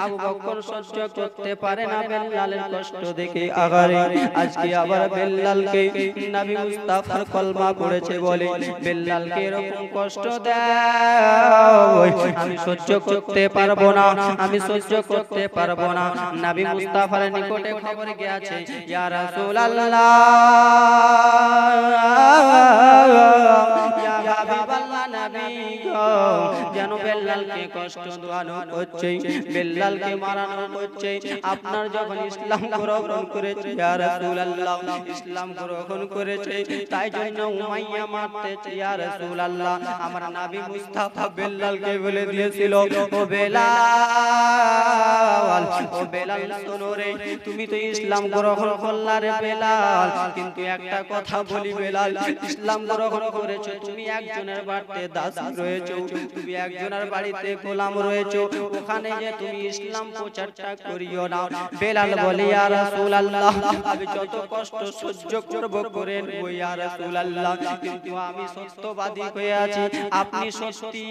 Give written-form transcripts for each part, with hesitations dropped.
আবু বকর সহ্য করতে পারে না বেলালের কষ্ট দেখে আগারে আজকে আবার বেলালকে নবী মুস্তাফার কলমা পড়েছে বলে বেলালকে এরকম কষ্ট দেয় আমি সহ্য করতে পারবো না, আমি সহ্য করতে পারবো না। নবী মুস্তাফার নিকটে খবর গিয়েছে, ইয়া রাসূলুল্লাহ, ইয়া হাবিবাল্লাহ, নবী গো, যেন বেলালকে কষ্ট দেওয়ানো হচ্ছে, বেলালকে মারানো হচ্ছে। আপনার যখন ইসলাম গ্রহণ করেছে ইয়া রাসূলুল্লাহ, ইসলাম গ্রহণ করেছে, তাই জন্য উমাইয়া মারতে ইয়া রাসূলুল্লাহ। আমার নবী মুস্তাফা বেলালকে বলে দিয়েছিল, ও বেলাল, ও বেলাল শোনো রে, তুমি তো ইসলাম গ্রহণ করলা রে বেলাল, কিন্তু একটা কথা বলি বেলাল, ইসলাম গ্রহণ করেছো, তুমি একজনের বাড়িতে দাসী রয়েছো, তুমি একজনের বাড়িতে গোলাম রয়েছো, ওখানে যে তুমি ইসলাম প্রচারটা করিও না। বেলাল বলে, ইয়া রাসূলুল্লাহ, আমি যত কষ্ট সহ্য করব করে নেব ইয়া রাসূলুল্লাহ, কিন্তু আমি সত্যবাদী হয়ে আছি, আপনি সত্যি,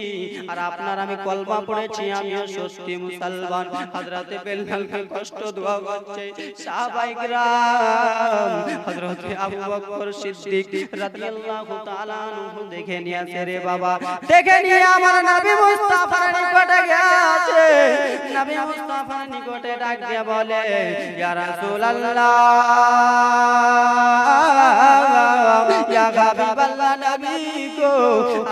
আর আপনার আমি কলমা পড়েছি, আমিও সত্যি মুসলমান। হযরতে বেলালকে কষ্ট দেওয়া হচ্ছে। সাহাবায়ে কিরাম হযরতে আবু বকর সিদ্দিক রাদিয়াল্লাহু তাআলা আনহু দেখে নিয়েছে, রে বাবা, দেখে নিয়ে আমার নবী মুস্তাফার নিকটে গেছে। নবী মুস্তাফার নিকটে ডাক দিয়ে বলে, ইয়া রাসূলুল্লাহ, ইয়া হাবিবাল্লাহ, নবী গো,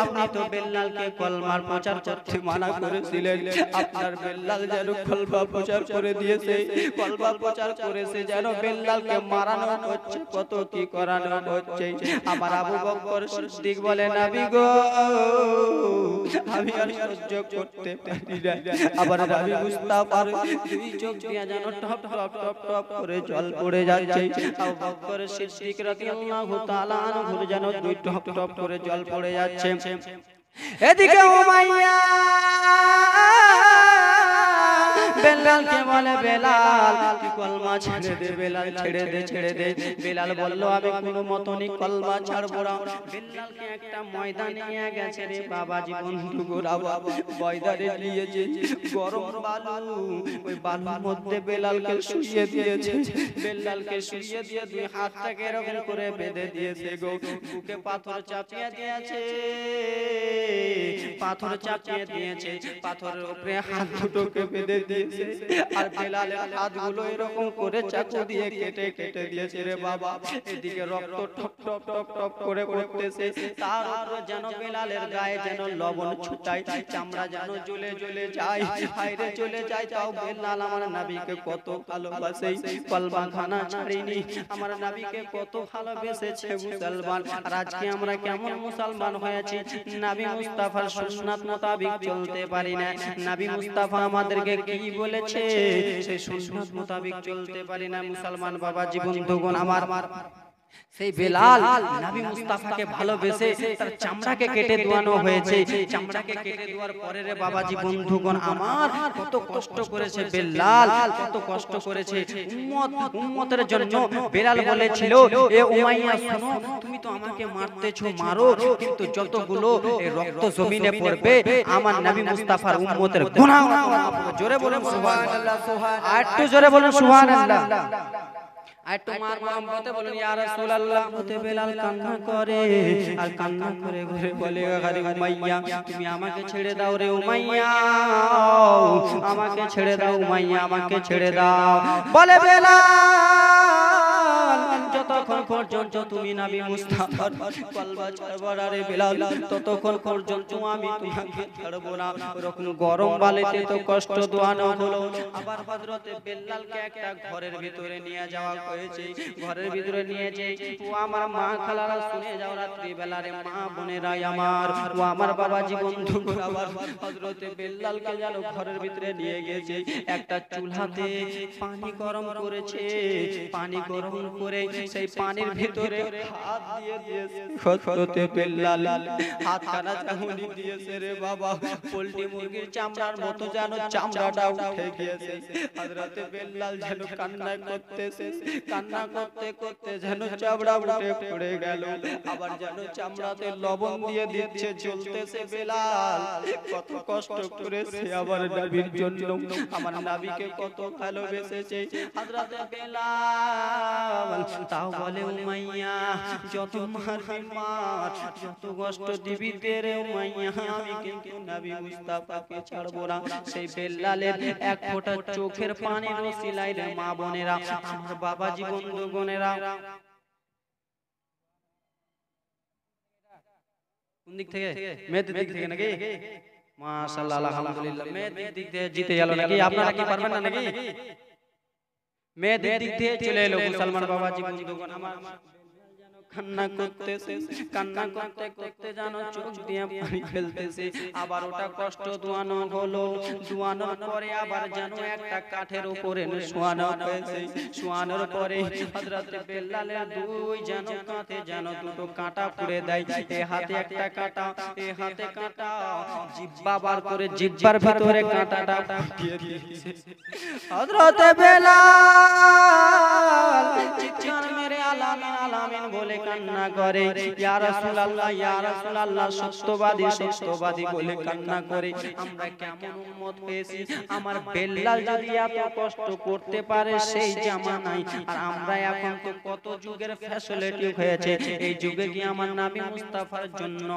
আপনি তো বেলালকে কলমার প্রচার করতে মানা করেছিলেন, আপনার বেলাল যেন কলমা প্রচার করে দিয়েছে, কলমা প্রচার করেছে, যেন বেলালকে মারানো হচ্ছে, কত কি করানো হচ্ছে। আমার আবু বকর সিদ্দিক বলে, নবী গো, আমি আর সহ্য করতে পারি না। আবার নবী মুস্তাফার দুই চোখ দিয়ে যেন টপ টপ টপ টপ করে জল পড়ে যাচ্ছে। আবু বকর সিদ্দিক রাদিয়াল্লাহু তাআলা আনহু যেন দুই টপ টপ করে জল পড়ে যাচ্ছে। এদিকে উমাইয়া বেলালকে বলে, বেলাল তুই কলমা ছেড়ে দে, বেলাল ছেড়ে দে, ছেড়ে দে। বেলাল বলল, আমি কোনো মতনই কলমা ছাড়বো না। বেলালকে একটা ময়দানে নিয়ে গেছে রে বাবাজি, বন্ধু গোরা বাবা, ময়দানে নিয়েছে, গরম বালু, ওই বালুর মধ্যে বেলালকে শুইয়ে দিয়েছে। বেলালকে শুইয়ে দিয়ে দুই হাতটাকে এরকম করে বেঁধে দিয়েছে গো, বুকে পাথর চাপিয়ে দিয়েছে, পাথর চাপিয়ে দিয়েছে, পাথরের উপরে হাত দুটোকে বেঁধে দিয়েছে, আর বেলালের হাতগুলো এরকম করে চাকু দিয়ে কেটে কেটে দিয়েছে রে বাবা। এদিকে রক্ত টপ টপ টপ টপ করে পড়তেছে, তার উপর যেন বেলালের গায়ে যেন লবণ ছুটায়, চামড়া যেন জ্বলে জ্বলে যায়, হায়রে চলে যায়। তাও বেলাল আমার নবীকে কত ভালোবাসে, কলমা খানা ছাড়েনি, আমার নবীকে কত ভালোবেসেছে মুসলমান। আর আজকে আমরা কেমন মুসলমান হয়েছি, নবী মুস্তাফার সুন্নাত মোতাবেক চলতে পারি না। নবী মুস্তাফা আমাদেরকে কি বলেছে সেই সুন্নাত মোতাবেক চলতে পারি না মুসলমান বাবাজি বন্ধুগণ আমার। সেই বেলাল নবী মুস্তাফাকে ভালোবেসে তার চামড়াকে কেটে দেওয়ানো হয়েছে, চামড়াকে কেটে দেওয়ার পরে রে বাবাজি বন্ধুগণ আমার, কত কষ্ট করেছে বেলাল, কত কষ্ট করেছে উম্মতের জন্য। বেলাল বলেছিল, এ উমাইয়া শোনো, তুমি তো আমাকে মারতেছো, মারো, কিন্তু যতগুলো রক্ত জমিনে পড়বে আমার নবী মুস্তাফার উম্মতের গুনাহ হবে। জোরে বলুন সুবহানাল্লাহ, আর একটু জোরে বলুন সুবহানাল্লাহ। একটু মার মোহাম্মতে বলুন ইয়া রাসূলুল্লাহ। হতে বেলাল কান্না করে, আর কান্না করে ঘরে বলে, আরে উমাইয়া, তুমি আমাকে ছেড়ে দাও রে উমাইয়া, আমাকে ছেড়ে দাও উমাইয়া, আমাকে ছেড়ে দাও। বলে বেলাল, যতক্ষণ পর্যন্ত তুমি নবী মুস্তাফার কলমা ছাড়বা না রে বেলাল, ততক্ষণ পর্যন্ত আমি তোমাকে ছাড়বো না। এরকম গরম বালিতে তো কষ্ট দেওয়ানো হলো। আবার হযরতে বেলালকে একটা ঘরের ভিতরে নিয়ে যাওয়া হয়েছে, ঘরের ভিতরে নিয়েছে। ও আমার মা খালারা শুনে যাও, রাত্রি বেলারে মা বোনেরা আমার, ও আমার বাবাজি বন্ধু, আবার হযরতে বেলালকে যেন ঘরের ভিতরে নিয়ে গেছে, একটা চুলাতে পানি গরম করেছে, পানি গরম করে সেই পানির ভিতরে হাত দিয়ে দিয়েছে হযরতে বেলাল হাতখানা চামড়ি দিয়েছে রে বাবা পোল্ট্রি মুরগির চামড়ার মতো যেন চামড়াটা উঠে গিয়েছে হযরতে বেলাল যেন কান্না করতেছে কান্না করতে করতে যেন চামড়া উঠে পড়ে গেল আবার যেন চামড়াতে লবণ দিয়ে দিচ্ছে জ্বলতেছে বেলাল কত কষ্ট করেছে আমার নবীর জন্য আমার নবীকে কত ভালোবেসেছে হযরতে বেলাল তাও বলে উমাইয়া যত মারবি মার যত কষ্ট দিবি তেরে উমাইয়া আমি কিন্তু নবী মুস্তাফাকে ছাড়বো না সেই বেলালের এক ফোঁটা চোখের পানির ওসিলায় রে মা বোনেরা আমার বাবাজি বন্ধুগণেরা কোন দিক থেকে মেয়েদের দিক থেকে নাকি মাশাআল্লাহ আলহামদুলিল্লাহ মেয়েদের দিক থেকে জিতে গেল নাকি আপনারা কি পারবেন না নাকি মেয়েদের দিক থেকে চলে এলো মুসলমান বাবাজি বন্ধুগণ আমার কান্না করতেছে কান্না করতে করতে জানো চোখ দিয়ে পানি ফেলতেছে আবার ওটা কষ্ট দোয়ানো হলো দোয়ানোর পরে আবার যেন একটা কাঠের উপরে শোয়ানো হয়েছে শোয়ানোর পরে হযরত বেলালের দুই যেন কাঁধে যেন দুটো কাঁটা পুড়ে দেয় এই হাতে একটা কাঁটা এই হাতে কাঁটা জিহ্বা বার করে জিহ্বার ভিতরে কাঁটাটা দিয়ে দিয়েছে হযরত বেলাল চিৎকার মেরে আলামিন আলামিন বলে কান্না করে ইয়া রাসূলুল্লাহ সত্যবাদী সত্যবাদী বলে কান্না করে আমরা কেমন উম্মত পেয়েছি আমার বেলাল যদি এত কষ্ট করতে পারে সেই জামানায় আর আমরা এখন তো কত যুগের ফ্যাসিলিটি হয়েছে এই যুগে কি আমার নবী মুস্তাফার জন্য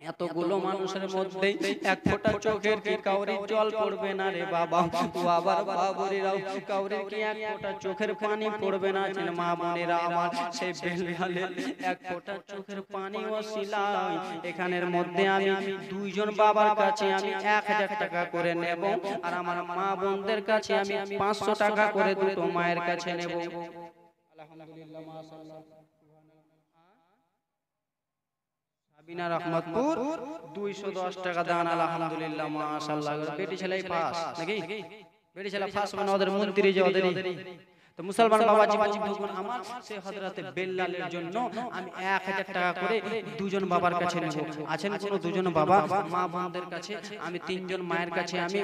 এতগুলো মানুষের মধ্যে এক ফোঁটা চোখের কি কাউরি জল পড়বে না রে বাবা ও আবার বাবুরিরাও কাউরি কি এক ফোঁটা চোখের পানি পড়বে না যেন মা বোনেরা আমার সেই বেলালের এক ফোঁটা চোখের পানি ওসিলায় এখানের মধ্যে আমি দুইজন বাবার কাছে আমি 1000 টাকা করে নেব আর আমার মা বোনদের কাছে আমি 500 টাকা করে দুটো মায়ের কাছে নেব আলহামদুলিল্লাহ মাশাআল্লাহ বিনা রহমতপুর 210 টাকা দান আলহামদুলিল্লাহ মাশাআল্লাহ বেটি ছেলেই পাস নাকি বেটি ছেলে পাস মানে ওদের মন্ত্রী যে ওদেরই তো মুসলমান বাবাজি বন্ধুগণ আমার সেই হযরতে বেলালের জন্য আমি 1000 টাকা করে দুজন বাবার কাছে নেব আছেন কোন দুজন বাবা মা বোনদের কাছে আমি তিনজন মায়ের কাছে আমি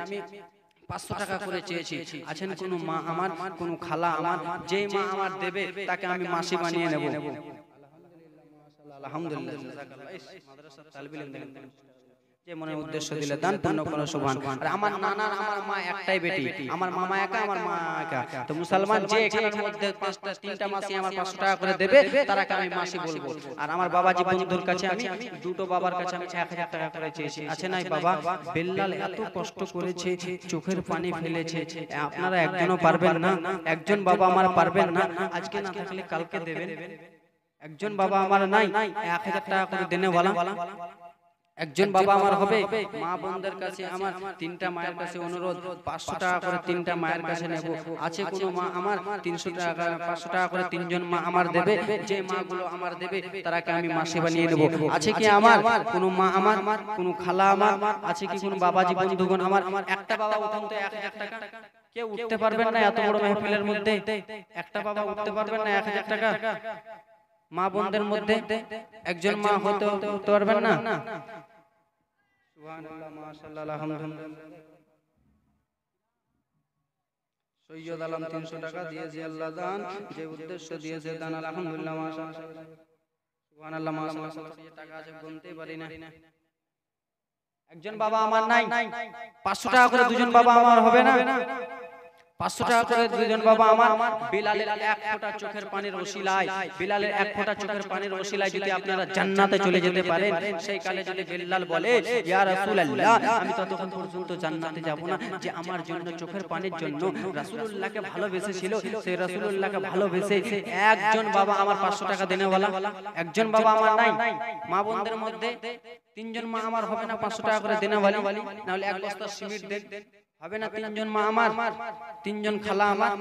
500 টাকা করে চেয়েছি আছেন কোন মা আমার কোন খালা আমার যেই মা আমার দেবে তাকে আমি মাসি বানিয়ে নেব আলহামদুলিল্লাহ জাযাকাল্লাহ মাদ্রাসা তালিবিল ইলম যে মনে উদ্দেশ্য দিলে দান পূর্ণ করো সুবহান আর আমার নানার আমার মা একটাই বেটি আমার মামা একা আমার মা একা তো মুসলমান যে এখানের মধ্যে পাঁচটা তিনটা মাসি আমার 500 টাকা করে দেবে তারাকে আমি মাসি বলবো আর আমার বাবাজি বন্ধুর কাছে আমি দুটো বাবার কাছে আমি 1000 টাকা করে চেয়েছি আছে নাই বাবা বেলাল এত কষ্ট করেছে চোখের পানি ফেলেছে আপনারা একজনও পারবেন না একজন বাবা আমার পারবেন না আজকে না থাকলে কালকে দেবেন একজন বাবা আমার নাই 1000 টাকা করে দেনে वाला একজন বাবা আমার হবে মা বোনদের কাছে আমার তিনটা মায়ের কাছে অনুরোধ 500 টাকা করে তিনটা মায়ের কাছে নেব আছে কোন মা আমার 300 টাকা 500 টাকা করে তিনজন মা আমার দেবে যে মাগুলো আমার দেবে তারাকে আমি মাসি বানিয়ে নেব আছে কি আমার কোন মা আমার কোন খালা আমার আছে কি কোন বাবাজি বন্ধুগণ আমার একটা বাবা উঠান তো 1000 টাকা কেউ উঠতে পারবেন না এত বড় মাহফিলের মধ্যে একটা বাবা উঠতে পারবেন না 1000 টাকা মা বোনদের মধ্যে একজন মা হতে পারবেন না সুবহানাল্লাহ মাশাআল্লাহ আলহামদুলিল্লাহ সৈয়দ আলম 300 টাকা দিয়েছে আল্লাহ দান যে উদ্দেশ্য দিয়েছে দান আলহামদুলিল্লাহ মাশাআল্লাহ সুবহানাল্লাহ মাশাআল্লাহ টাকা আছে গুনতে পারি না একজন বাবা আমার নাই 500 টাকা করে দুজন বাবা আমার হবে না 500 টাকা করে দুজন বাবা আমার বিলালের এক ফোঁটা চোখের পানির ওসিলায় বিলালের এক ফোঁটা চোখের পানির ওসিলায় যদি আপনারা জান্নাতে চলে যেতে পারেন সেই কালে যদি বেলাল বলে ইয়া রাসূলুল্লাহ আমি ততক্ষণ পর্যন্ত জান্নাতে যাব না যে আমার জন্য চোখের পানির জন্য রাসূলুল্লাহকে ভালোবেসেছিল সেই রাসূলুল্লাহকে ভালোবেসে একজন বাবা আমার 500 টাকা দেনে वाला একজন বাবা আমার নাই মা বোনদের মধ্যে তিনজন মা আমার হবে না 500 টাকা করে দেনে वाली না হলে এক বস্তা সিমেন্ট দেন হবে না তিনজন মা আমার তিনজন খালা আমার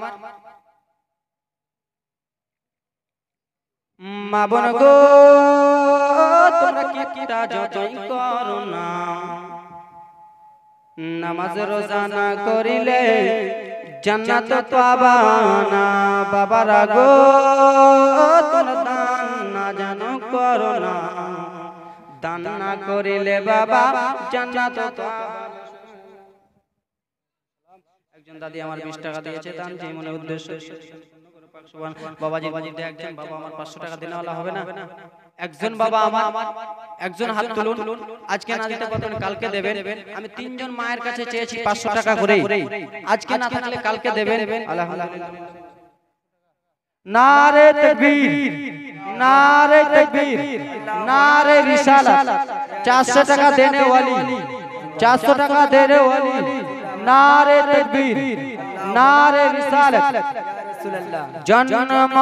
মা বোন গো তোমরা কিটা যতই করো না নামাজ রোজা না করিলে জান্নাত পাবানা বাবারা গো তোমরা দান না জানো করো না, দান না করিলে বাবা জান্নাত একজন দাদি আমার 20 টাকা দিয়েছে দান যে মনে উদ্দেশ্য বাবাজি একজন বাবা আমার 500 টাকা দেনেওয়ালা হবে না? একজন বাবা আমার একজন হাত তুলুন, আজকে না দিতে পারবেন কালকে দেবেন। আমি তিনজন মায়ের কাছে চেয়েছি 500 টাকা করে, আজকে না থাকলে কালকে দেবেন। আলহামদুলিল্লাহ। নারে তাকবীর, নারে তাকবীর, নারে রিসালাত। 400 টাকা দেने वाली, 400 টাকা देने वाली, नारे तकबीर, नारे रिसालत। जन्म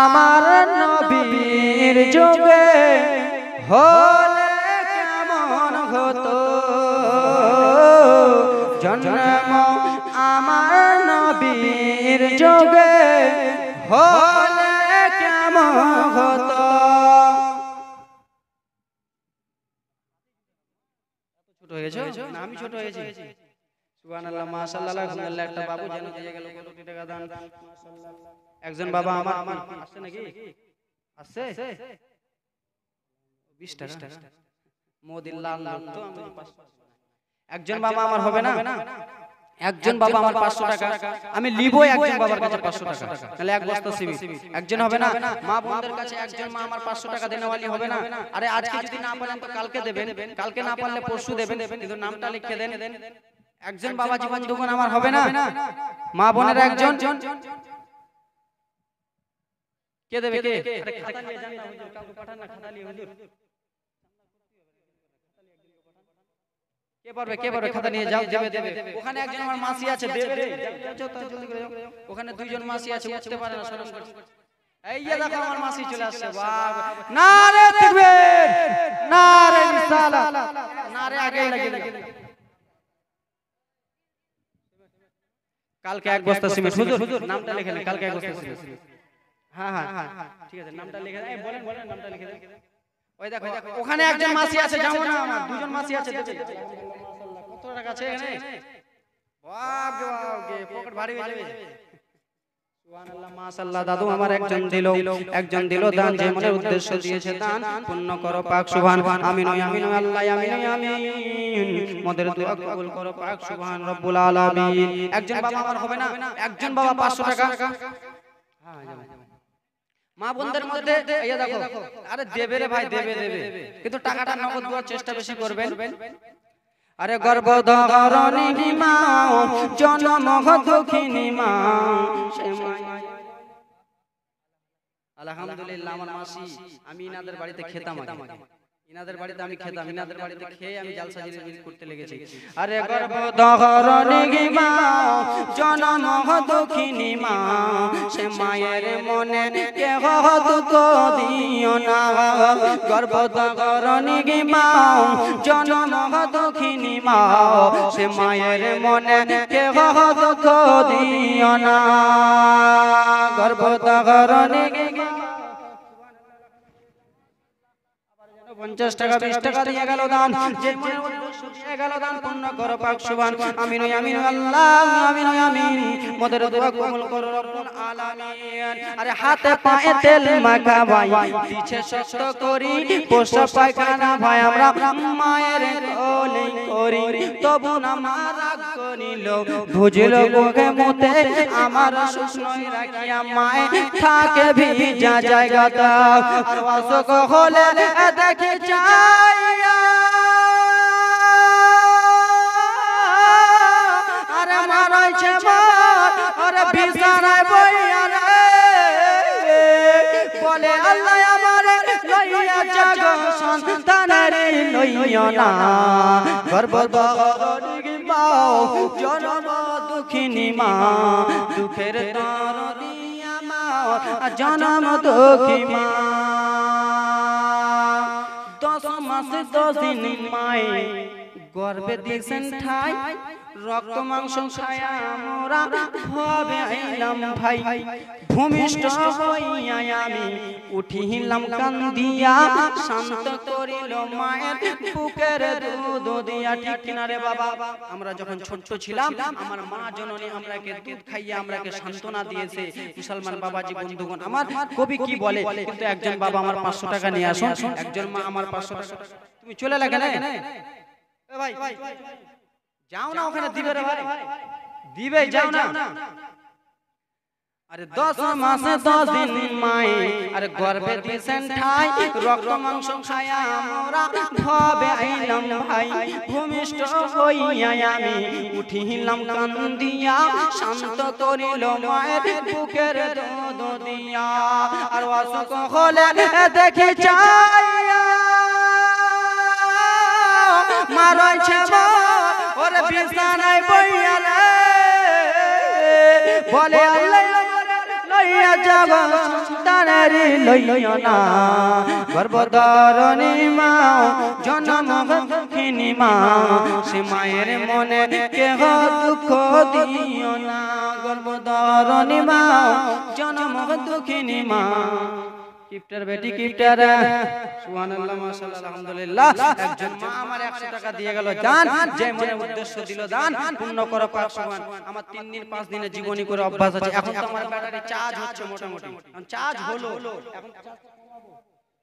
আমার নবীর যুগে হলে কেমন হতো, জন্ম আমার নবীর যুগে হলে কেমন হতো। ছোট হয়েছে না? আমি ছোট হয়েছি? সুবহানাল্লাহ, মাশাআল্লাহ, আলহামদুলিল্লাহ। একটা বাবু যেন দিয়ে গেল কোটি টাকা দান। একজন বাবা আমার আসছে নাকি? আসছে 20 টাকা মোদির লাল লাল তো আমি 500। একজন বাবা আমার হবে না? একজন বাবা আমার 500 টাকা আমি লিবই একজন বাবার কাছে 500 টাকা, তাহলে এক বস্তা সিমেন্ট। একজন হবে না? মা বোনদের কাছে একজন মা আমার 500 টাকা দেনে वाली হবে না? আরে আজকে যদি না পারেন তো কালকে দেবেন, কালকে না পারলে পরশু দেবেন, কিন্তু নামটা লিখে দেন। একজন বাবা জীবন দুগুণ আমার হবে না? মা বোনের একজন কে দেবে? কে? আরে খাতা নিয়ে যান না হুজুর, কাউকে পাঠান না, খাতা নিয়ে হুজুর। কে পারবে? কে পারবে? খাতা নিয়ে যাও, যাবে দেবে। ওখানে একজন আমার মাসি আছে, দেবে। যাও তো জলদি করে যাও। ওখানে দুইজন মাসি আছে, উঠতে পারে না, শরম করছে। এই যে দেখো আমার মাসি চলে আসছে। বাহ! নারে তাকবীর, নারে রিসালাত, নারে আগে লাগে। কালকে এক বস্তা সিমেন্ট হুজুর, নামটা লিখে নেন। কালকে এক বস্তা সিমেন্ট। হ্যাঁ হ্যাঁ ঠিক আছে, নামটা লিখে দেন। এই বলেন নামটা লিখে দেন। ওই দেখো ওখানে একজন মাসি আছে, যাও না, আমার দুজন মাসি আছে। মাশাআল্লাহ, কত টাকা আছে এখানে? বাপ রে বাপ, পকেট ভারী হয়ে যাবে। সুবহানাল্লাহ, মাশাআল্লাহ। দাদু আমার একজন দিল দান, যে মনের উদ্দেশ্য দিয়েছে দান পূর্ণ করো পাক সুবহান। আমিন আমিন আল্লাহ, আমিন আমিন। মোদের দোয়া কবুল করো পাক সুবহান রব্বুল আলামিন। একজন বাবা আমার হবে না? একজন বাবা 500 টাকা। হ্যাঁ যাও। মা বোনদের মধ্যে এই দেখো, আরে দেবে রে ভাই, দেবে, কিন্তু টাকাটা নগদ দেওয়ার চেষ্টা বেশি করবেন। আরে গর্ভধারণী মা, জনম দুঃখিনী মা, আলহামদুলিল্লাহ। আমার মাসি, আমি ইনাদের বাড়িতে খেতাম, ইনাদের বাড়িতে আমি খেতাম, ইনাদের বাড়িতে খেয়ে আমি জালসা জিনিস করতে লেগেছি। আরে গর্ভধারণী মা, জনম দুঃখিনী মা, সে মায়ের মনে কেহ দুঃখ দিও না। গর্ভধারণী মা, জনম দুঃখিনী মা, সে মায়ের মনে কেহ দুঃখ দিও না। গর্ভধারণী 50 টাকা 20 টাকা দিয়ে গেল দান, যে মনে উদ্দেশ্য দিয়ে গেল দান পূর্ণ করো পাক সুবহান। আমিন আমিন আল্লাহ, আমিন আমিন। মোদের দোয়া কবুল করো রব্বুল আলামিন। আরে হাতে পায়ে তেল মাখা ভাই, পিছে শক্ত করি পোষা পায়খানা ভাই, আমরা মায়ের কোলে করি তবু না রাগ করিল, বুঝল বুকে মুতে আমার শুকনোই রাখিয়া মায়ে থাকে ভিজা জায়গাটা। আর অসুখ হলে দেখি চাইয়া, আরে মারাইছে মার, আরে বিছানায় বইয়া রে, বলে আল্লাহ আমারে লইয়া জাগো সন্তানের লইয়া না। গর্ভধারণী মা, জনম দুঃখিনী মা, দুঃখের তার দিয়া মা, জনম দুঃখী মা। 10 মাস 10 দিন মায়ে গর্ভে দিয়েছেন ঠাই, রক্ত মাংস খায়া মোরা ভবে আইলাম ভাই ভূমিষ্ঠ হইয়া আমি উঠিলাম কান্দিয়া শান্ত করিল মায়ের বুকের দুধ দিয়া। ঠিক কিনা রে বাবা? আমরা যখন ছোট ছিলাম আমার মা জননী আমরাকে দুধ খাইয়া আমরাকে সান্ত্বনা দিয়েছে। মুসলমান বাবাজি বন্ধুগণ আমার, কবি কি বলে, কিন্তু একজন বাবা আমার 500 টাকা নিয়ে আসুন, একজন মা আমার 500 টাকা। তুমি চলে লাগে না এ ভাই, যাও না ওখানে দিবে রে ভাই, দিবে, যাও না। আরে 10 মাসে 10 দিন মায়ে আরে গর্ভে দিছেন ঠাই রক্ত মাংস খায়া মোরা ভবে আইলাম ভাই ভূমিষ্ঠ হইয়া আমি উঠিলাম কান্দিয়া শান্ত করিল মায়ের বুকের দুধ দিয়া। আর অসুখ হলে দেখি চাইয়া মা রইছে ওরে বিছানায় বইয়া রে বলে আল্লাহ লইয়া যাব সন্তানেরি লইয়া না গর্ভধারণী মা জনম দুঃখিনী মা সে মায়ের মনে কেহ দুঃখ দিও না গর্ভধারণী মা জনম দুঃখিনী মা। কিপ্টার বেটি কিপ্টার সুবহানাল্লাহ মাশাআল্লাহ আলহামদুলিল্লাহ। একজন মা আমার 100 টাকা দিয়ে গেল দান, যে মনে উদ্দেশ্য দিল দান পূর্ণ করো পাক সুবহান। আমার 3 দিন 5 দিনের জীবনী করে অভ্যাস আছে। এখন তো আমার ব্যাটারি চার্জ হচ্ছে মোটামুটি, চার্জ হলো এখন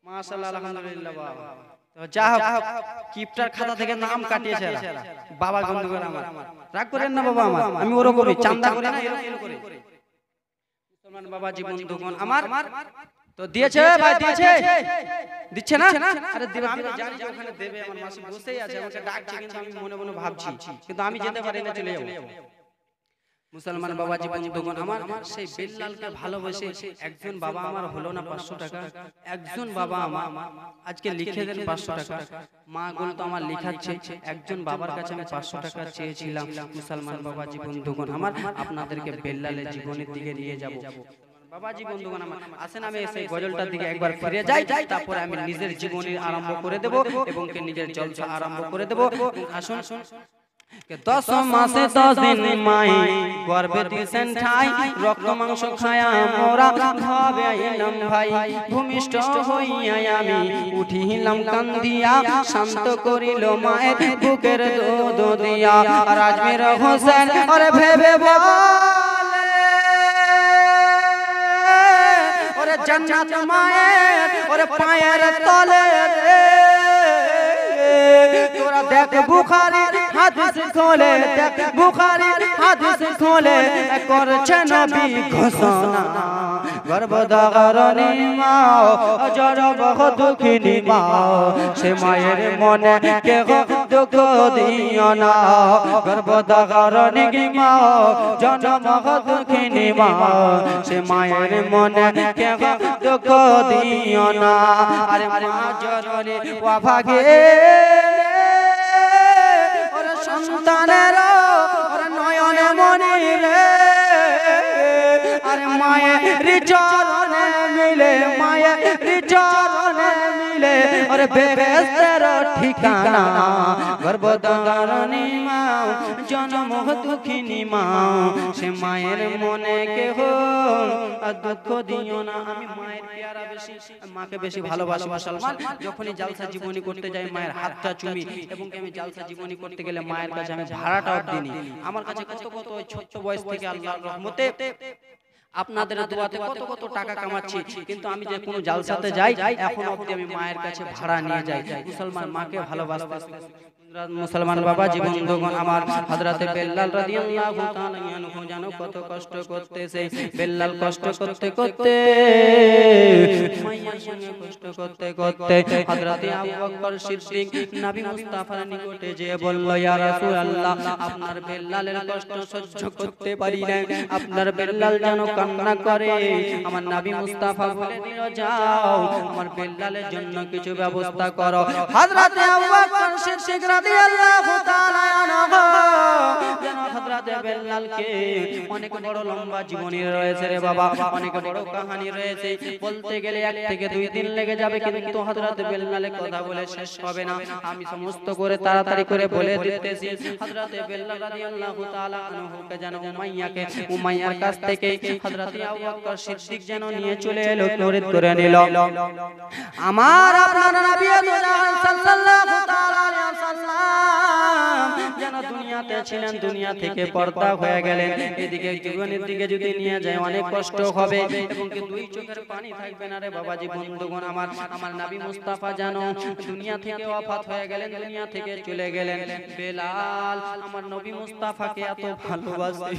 মাশাআল্লাহ আলহামদুলিল্লাহ। বাবা তো যা হোক কিপ্টার খাতা থেকে নাম কাটিয়েছে বাবা বন্ধুগণ আমার, রাগ করেন না বাবা আমার, আমি ওরকমই চাঁদা করে না এরকম করে মুসলমান বাবাজি বন্ধুগণ আমার। তো দিয়েছে ভাই, দিয়েছে, দিচ্ছে না? আরে দেবে, আমি জানি যে ওখানে দেবে, আমার মাসি বসেই আছে আমাকে ডাকছে, কিন্তু আমি মনে মনে ভাবছি, কিন্তু আমি যেতে পারি না, চলে যাব। মুসলমান বাবাজি বন্ধুগণ আমার, সেই বেল্লালকে ভালোবেসে একজন বাবা আমার হলো না 500 টাকা, একজন বাবা আমার আজকে লিখে দেন 500 টাকা। মা গুলো তো আমার লিখাচ্ছে, একজন বাবার কাছে আমি 500 টাকা চেয়েছিলাম। মুসলমান বাবাজি বন্ধুগণ আমার, আপনাদেরকে বেল্লালের জীবনের দিকে নিয়ে যাব। বাবাজি বন্ধুগণ আমার আসেন, আমি সেই গজলটার দিকে একবার ফিরে যাই, তারপরে আমি নিজের জীবনী আরম্ভ করে দেব এবং নিজের জলসা আরম্ভ করে দেব। আসুন 10 মাসে 10 দিন মায়ে গর্ভে দিছেন ঠাই রক্ত মাংস খায়া মোরা ভবে আইলাম ভাই ভূমিষ্ঠ হইয়া আমি উঠিলাম কান্দিয়া শান্ত করিল মায়ের বুকের দুধ দিয়া। আর আজমির হোসেন ওরে ভেবে ওরে জান্নাত মায়ের ওরে পায়ের তলে তোরা দেখ বুখারী হাদিস খোলে, দেখ বুখারী হাদিস খোলে করছে নবী ঘোষণা গর্ভধারণী মা জনম দুঃখিনী মা সে মায়ের মনে কেহ দুঃখ দিও না গর্ভধারণী মা জনম দুঃখিনী মা সে মায়ের মনে কেহ দুঃখ দিও না। আরে মা জননী অভাগে সন্তানের নয়নে মনি রে, আরে মায়ের চরণে মিলে, মায়ের চরণে মিলে ওরে বেহেশতের ঠিকানা গর্ভধারণী মা জনম দুঃখিনী মা সে মায়ের মনে কেহ দুঃখ দিও না। আমি মায়ের পেয়ারা বেশি, মাকে বেশি ভালোবাসি মুসলমান। যখনই জালসা জীবনী করতে যাই মায়ের হাতটা চুমি, এবং আমি জালসা জীবনী করতে গেলে মায়ের কাছে আমি ভাড়াটাও দিই। আমার কাছে কত কত ছোট্ট বয়স থেকে আল্লাহর রহমতে আপনাদের দোয়াতে কত কত টাকা কামাচ্ছি, কিন্তু আমি যে কোনো জালসাতে যাই এখন অবধি আমি মায়ের কাছে ভাড়া নিয়ে যাই। মুসলমান মাকে ভালোবাসতে মুসলমান বাবা বন্ধুগণ আমার, হযরতে বেল্লাল রাদিয়াল্লাহু তাআলা আনহু জানো কত কষ্ট করতেছে। বেল্লাল কষ্ট করতে করতে মাইয়ার সঙ্গে কষ্ট করতে করতে হযরতে আবু বকর সিদ্দিক নবী মুস্তাফার নিকটে যেয়ে বলল, ইয়া রাসূলুল্লাহ আপনার বেল্লালের কষ্ট সহ্য করতে পারি না, আপনার বেল্লাল যেন কান্না করে। আমার নবী মুস্তাফা বলে দিল, যাও আমার বেল্লালের জন্য কিছু ব্যবস্থা করো। হযরতে আবু বকর সিদ্দিক রাদিয়াল্লাহু তাআলা আনহু যেন হযরত বেলালকে অনেক বড় লম্বা জীবনী রয়েছে রে বাবা, অনেক বড় কাহিনী রয়েছে, বলতে গেলে 1 থেকে 2 দিন লেগে যাবে, কিন্তু হযরত বেলালের কথা বলে শেষ হবে না। আমি সমস্ত করে তাড়াতাড়ি করে বলে দিতেছি। হযরত বেলাল রাদিয়াল্লাহু তাআলা আনহুকে যেন উমাইয়ার কাছ থেকে হযরত আবু বকর সিদ্দিক যেন নিয়ে চলে এলো, তৌরিদ করে নিল। আমার আপনার নবী সাল্লাল্লাহু তাআলা আলাইহি ওয়াসাল্লাম যেন দুনিয়াতে ছিলেন, দুনিয়া থেকে পর্দা হয়ে গেলেন। এদিকে জীবনের দিকে যদি নিয়ে যায় অনেক কষ্ট হবে এবং কি 2 চোখের পানি থাকবে না রে বাবাজি। বন্ধুগণ আমার নবী মুস্তাফা যেন দুনিয়া থেকে ওয়াফাত হয়ে গেলেন, দুনিয়া থেকে চলে গেলেন। বেলাল আমার নবী মুস্তাফাকে এত ভালোবাসে,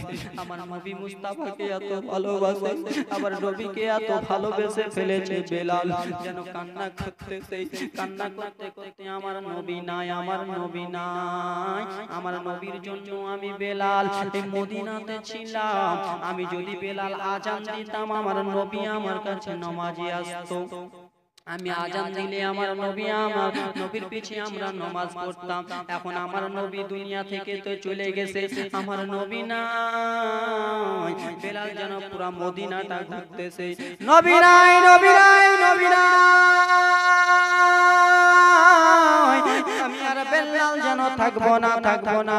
আমার নবী মুস্তাফাকে এত ভালোবাসে, আমার নবীকে এত ভালোবেসে ফেলেছে। বেলাল যেন কান্না করতেছে, কান্না করতে করতে আমার নবী নাই, আমার নবী নাই, আমার নবীর জন্য আমি বেলাল এই মদিনাতে ছিলাম। আমি যদি বেলাল আজান দিতাম আমার নবী আমার কাছে নামাজে আসতো, আমি আজান দিলে আমার নবী, আমার নবীর পিছে আমরা নামাজ পড়তাম। এখন আমার নবী দুনিয়া থেকে তো চলে গেছে, আমার নবী নাই। বেলাল যেন পুরো মদিনাটা ঘুরতেছে, নবী নাই, নবী নাই, নবী নাই, আমি আর বেলাল যেন থাকবো না, থাকবো না।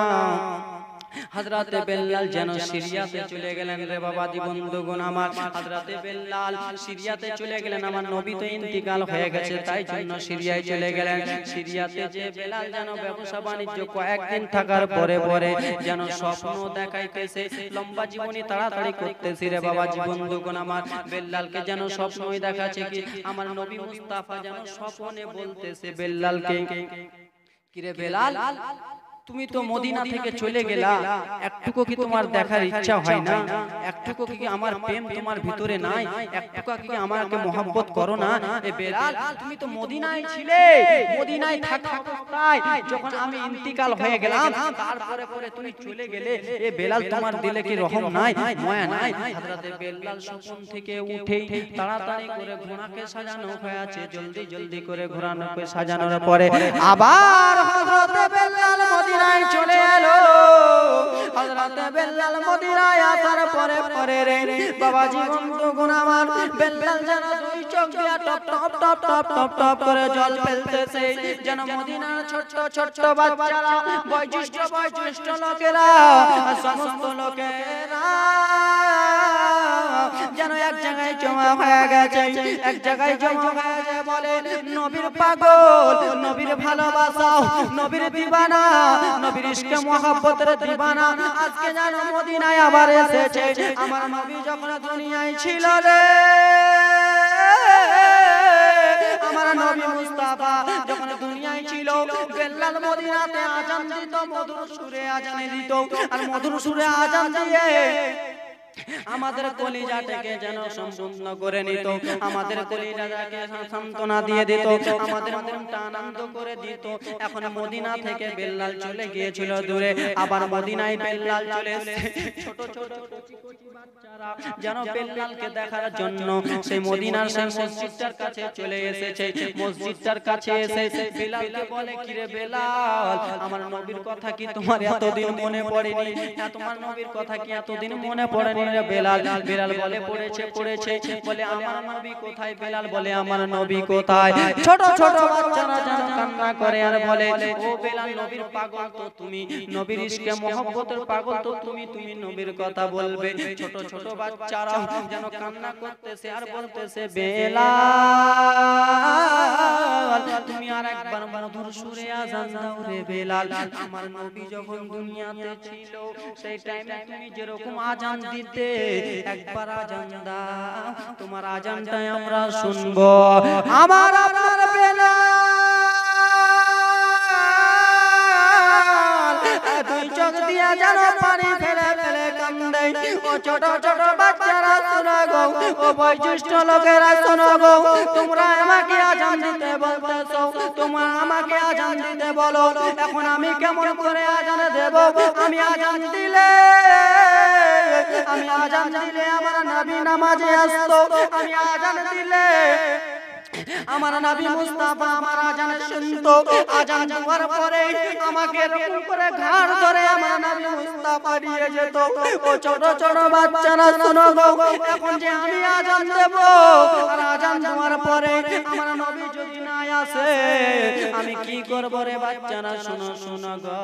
হযরতে বেলাল যেন সিরিয়াতে চলে গেলেন রে বাবাজি। বন্ধুগণ আমার হযরতে বেলাল সিরিয়াতে চলে গেলেন, আমার নবী তো ইন্তিকাল হয়ে গেছে, তাই জন্য সিরিয়ায় চলে গেলেন। সিরিয়াতে যে বেলাল যেন ব্যবসা বাণিজ্য কয়েকদিন থাকার পরে পরে যেন স্বপ্ন দেখাইতেছে, লম্বা জীবনী তাড়াতাড়ি করতেছি রে বাবাজি। বন্ধুগণ আমার বেলালকে যেন স্বপ্নই দেখাচ্ছে কি আমার নবী মুস্তাফা যেন স্বপ্নে বলতেছে বেলালকে, কি রে বেলাল তুমি তো মদিনা থেকে চলে গেলা, একটুকু কি তোমার দেখার ইচ্ছা হয় না? একটুকু কি আমার প্রেম তোমার ভিতরে নাই? একটুকু কি আমাকে মহব্বত করো না? এ বেলাল তুমি তো মদিনায় ছিলে, মদিনায় থাকা অবস্থায় যখন আমি ইন্তিকাল হয়ে গেলাম তারপরে পরে তুমি চলে গেলে, এ বেলাল তোমার দিলে কি রহম নাই, মায়া নাই? হযরতে বেলাল স্বপ্ন থেকে উঠে তাড়াতাড়ি করে ঘোড়াকে সাজানো হয়েছে, জলদি জলদি করে ঘোড়াকে সাজানোর পরে আবার হযরতে বেলাল মদিনায় চলে এলো। হযরত বেলাল মদিনায় আসার পরে পরে রে বাবাজি বন্ধুগণ আমার বেলাল যেন 2 চোখ দিয়ে top top top top top top করে জল ফেলতেছে, যেন মদিনার ছোট ছোট বাচ্চারা, বয়োজ্যেষ্ঠ লোকেরা, সমস্ত লোকেরা যেন এক জায়গায় জমা হয়ে গেছে, এক জায়গায় জমা হয়ে গেছে। বলে নবীর পাগল, নবীর ভালোবাসা, নবীর দিবানা, নবীর ইশকে মুহাব্বতের দিবানা আজকে যেন মদিনায় আবার এসেছে। আমার নবী যখন দুনিয়ায় ছিল রে, আমার নবী মুস্তাফা যখন দুনিয়ায় ছিল, বেলাল মদিনাতে আজান দিত, মধুর সুরে আজান দিত, আর মধুর সুরে আজান দিয়ে আমাদের কলিজাটাকে যেন সম্পূর্ণ করে নিত, আমাদের কলিজাটাকে সান্ত্বনা দিয়ে দিত, আমাদের মনটা আনন্দ করে দিত। এখন মদিনা থেকে বেলাল চলে গিয়েছিল দূরে, আবার মদিনায় বেলাল চলে এসেছে। ছোট ছোট বাচ্চারা যেন বেলালকে দেখার জন্য সেই মদিনার সেই মসজিদটার কাছে চলে এসেছে। মসজিদটার কাছে এসে বেলালকে বলে, কি রে বেলাল আমার নবীর কথা কি তোমার এতদিন মনে পড়েনি? তোমার নবীর কথা কি এতদিন মনে পড়েনি রে বেলাল? বেলাল বলে পড়েছে, পড়েছে। বলে আমার নবী কোথায়? বেলাল বলে আমার নবী কোথায়? ছোট ছোট বাচ্চারা যেন কান্না করে আর বলে, ও বেলাল নবীর পাগল তো তুমি, নবীর ইশকে মুহাব্বতের পাগল তো তুমি, তুমি নবীর কথা বলবে। ছোট ছোট বাচ্চারা যেন কান্না করতেছে আর বলতেছে, বেলাল তুমি আর একবার মধুর সুরে আজান দাও রে বেলাল। আমার নবী যখন দুনিয়াতে ছিল সেই টাইমে তুমি যেরকম আজান দিতে, একবার আজান দাও, তোমার আজানটাই আমরা শুনবো। আমার আপনার বেলাল 2 চোখ দিয়া যেন পানি ফেলে ফেলে কান্দে। ও ছোট ছোট বাচ্চারা শোনো গো, ও বয়োজ্যেষ্ঠ লোকেরা শোনো গো, তোমরা আমাকে আজান দিতে বলতেছো, তোমরা আমাকে আজান দিতে বলো, এখন আমি কেমন করে আজান দেব? আমি আজান দিলে আমার নবী নামাজে আসতো, আমি আজান দিলে আমার নবী মুস্তাফা আমার আজান শুনতো, আজান দেওয়ার পরে আমাকে এরকম করে ঘাড় ধরে আমার নবী মুস্তাফা নিয়ে যেত। ও ছোট ছোট বাচ্চারা শোনো গো, এখন যে আমি আজান দেব আর আজান দেওয়ার পরে আমার নবী যদি না আসে আমি কি করব রে বাচ্চারা? শোনো শোনো গো,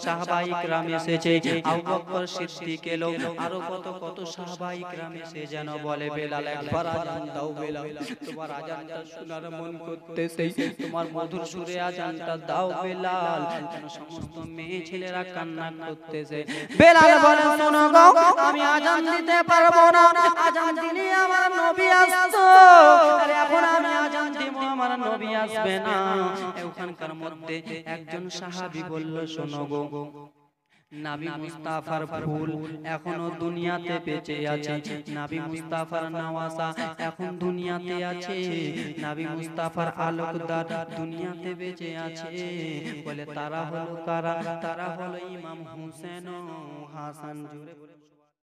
সাহাবায়ে কিরাম এসেছে, আবু বকর সিদ্দিক এলো, আরো কত কত সাহাবায়ে কিরাম এসে যেন বলে বেলাল একবার আজান দাও বেলাল, তোমার আজানটা শোনার মন করতেছে, তোমার মধুর সুরে আজানটা দাও বেলাল। যেন সমস্ত মেয়ে ছেলেরা কান্না করতেছে। বেলাল বলে শোনো গো, আমি আজান দিতে পারবো না, আজান দিলে আমার নবী আসতো, আর এখন আমি আজান দিব আমার নবী আসবে না। ওখানকার মধ্যে একজন সাহাবী বলল শোনো গো, নবী মুস্তাফার ফুল এখনো দুনিয়াতে বেঁচে আছে, নবী মুস্তাফার নওয়াসা এখন দুনিয়াতে আছে, নবী মুস্তাফার আলোকদার দুনিয়াতে বেঁচে আছে। বলে তারা হলো কারা? তারা হলো ইমাম হোসেন ও হাসান। জুড়ে